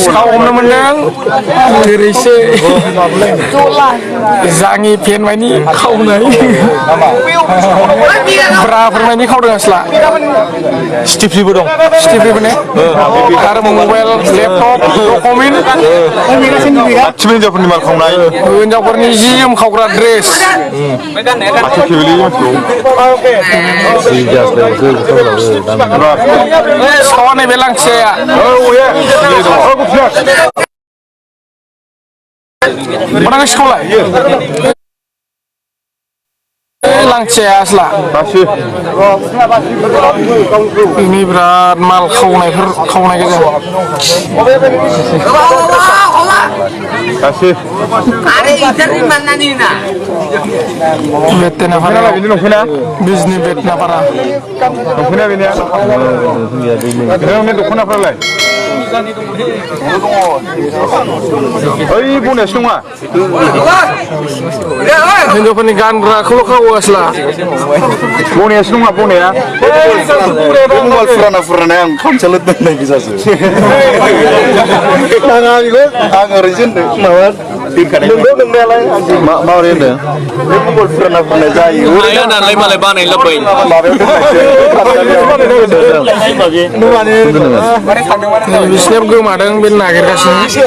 सावनो मोनदों ओरैसो जाङि फेन मानि खावनाय ब्राफोर मानि खावदों आसला स्टिफ्रिबो दं स्टिफ्रिबो ने आरो मबाइल लेपटप डकुमेन्ट हिनजावफोरनि माल खावनाय हिनजावफोरनि जि जोम खावग्रा ड्रेस सावा नैबे लांथियाया mana sekolah लांथिया आसला ini berat mal खावनाय गोजा kasih Are itar di mana nih na? Betena para ini nongkina bisnis betena para nongkina ini ya ini nongkina para lain oi bune semua हिन्जावफोरनि गानग्राखौल' खावो आसला bune semua bune ya mobile furana yang kamsalut doonनाय गोजासो आंहा बेखौ आं ओरैजों माबा नोंगौ नोंनायालाय माबोरै होनदों बे मबाइल फुराना जायो हाया नालाय मालाय बानायला बाय बिसिनाबो गोमादों बे नागिरगासिनो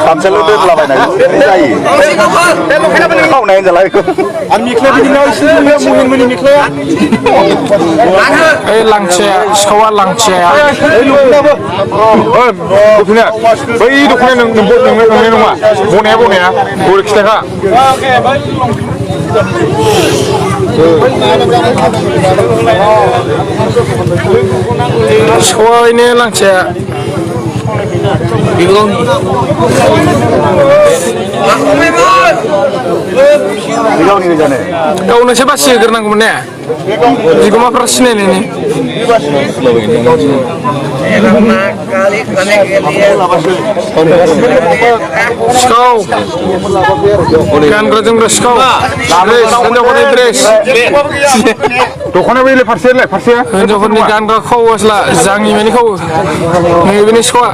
kamsalut दोनलाबायनाय जायो खावनाय होनजाला बेखौ आं मिख्लाया बिदिनो एसे मुहिनमोननि मिख्लाया ओइ लांथिया सिखावा लांथिया दख'ना बै दख'नाया नोंनि नङा बनाया गरे खिथाखा सिखावायनो लांथिया गावनोसो बासिहोग्रोनांगौमोन ने बिगोमाफ्रा सिनायनायनि सिखाव गानग्रा जोमग्रा सिखाव हिनजावफोरनि ड्रेस दख'ना बैलाय फारसेया हिनजावफोरनि गानग्रा खावो आसला जाङि मानि खावो नैबेनि सिखावा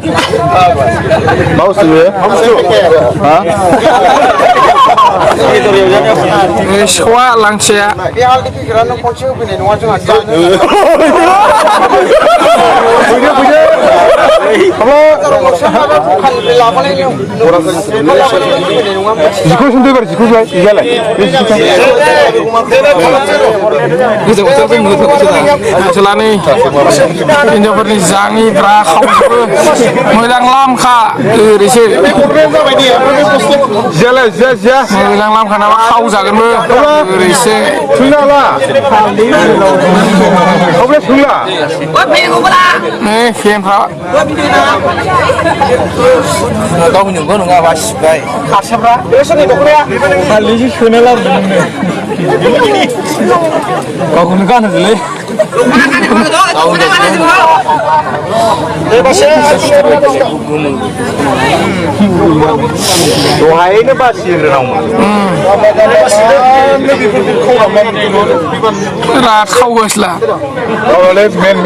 सिखावा लांथिया जिखौ सुनदो बार जिखौ जाय इयालाय ओनसोलानि हिनजावफोरनि जाङि ब्रा खावजोबो मोजां लामखा ओरैसो जियालाय जिया मोजां लामखा नामा खावजागोनबो ओरैसो सुनना ला अबे सुनला नै फेनफ्रा गावनि नंगौ नङा बासिबाय खारसाफ्रा बे सोरनि दख'नाया खालिसो सोना लाबोदों गावखौनो गानहोदोलै दहायनो बासिग्रोनांगौमोन बिराद खावगासिला मेन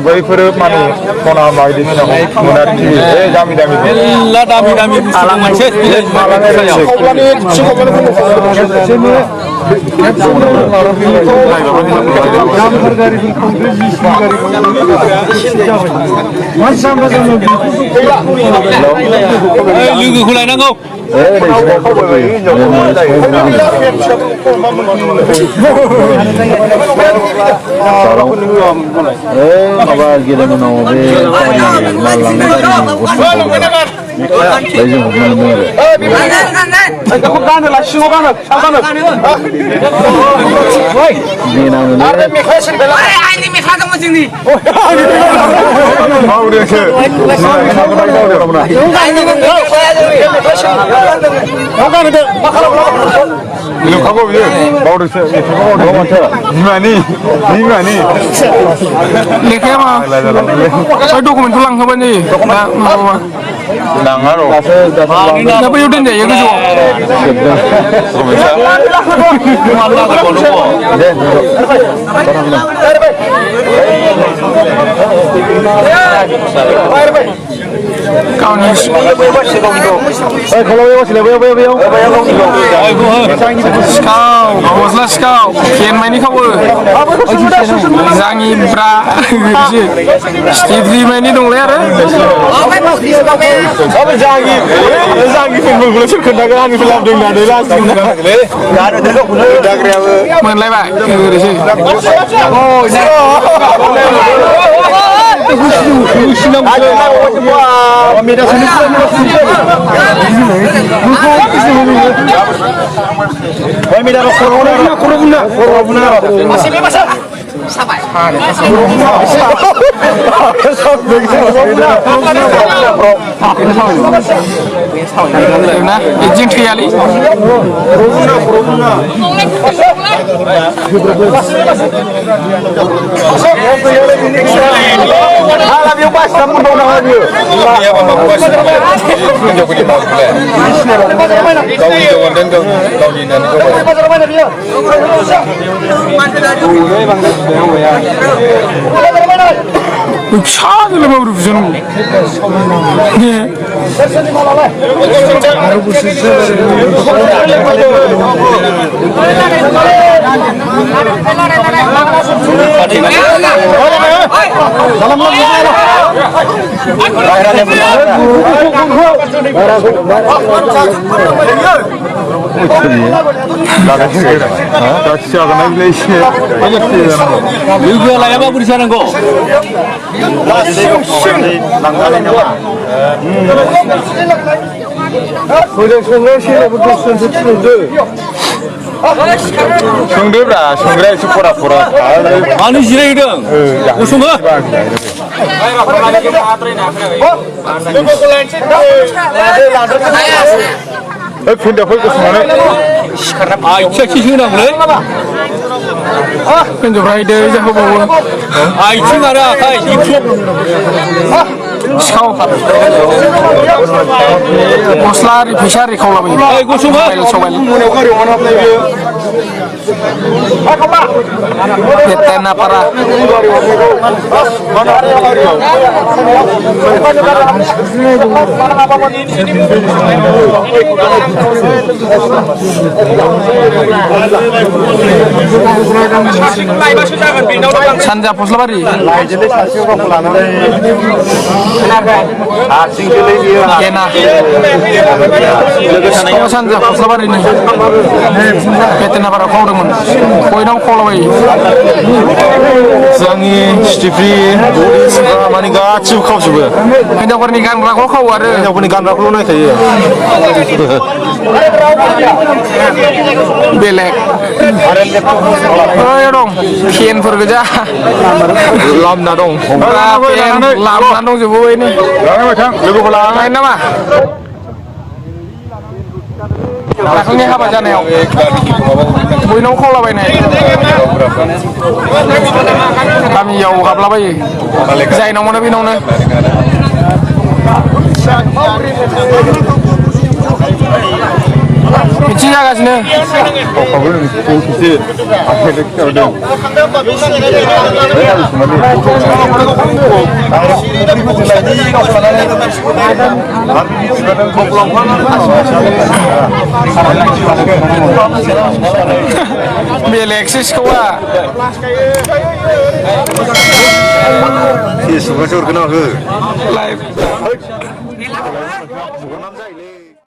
बैफोरो माने खना बायदिसिनाखौ मोनाखि दामि मेल्ला दामि बुस्थु लोगोखौ लायनांगौ माबा गेलेमोनाव बे माल लांनाय लेखाया मा डकुमेन्टखौ लांखाबानो जायो दा माबाबा नाङा र' दा बैयाव दोनजायो गोजौआव गावनि सिखाव गस्ला सिखाव केन मानि खावो जाङि ब्रा बिदि स्टिफ्रि मानि दंलै आरो मोनलायबाय ओरैसै ना इजों थैयालै फिसा जोलै रुजुन लोगोआ लायाबा बोरै जानांगौ सोंदोब्रा सोंग्रा एसे फरा फरा मानो जिरायदों गसङो फिन्दाफोरखौ संनानै आथिं होनांगौलै हिनजावफ्रा इदो जाहोबावो आथिं आरो आखाइ सिखाव गस्ला आरि फैसा आरि खावलाबायो गसङो Tetenapara Sanja Poslabari Kena Sanja Poslabari Tetenapara Kaudaman Koinam Kolaway Zangi, Stifri, माने गासिबो खावजोबो हिनजावफोरनि गानग्राखौ खावो आरो हिनजावफोरनि गानग्राखौल' नायखायो बेलेग ओइ दं फेनफोर गोजा लामना दं लामना दंजोबो बैनो लोगोफोर लांनाय नामा दाखालिनि हाबा जानायाव बयनाव खावलाबायनाय गामियाव हाबलाबायो जायनाव मोनो बेनावनो मिथिं जागासिनो बेलेगसो सिखावा फेसबुकआवसो हरगोन आङो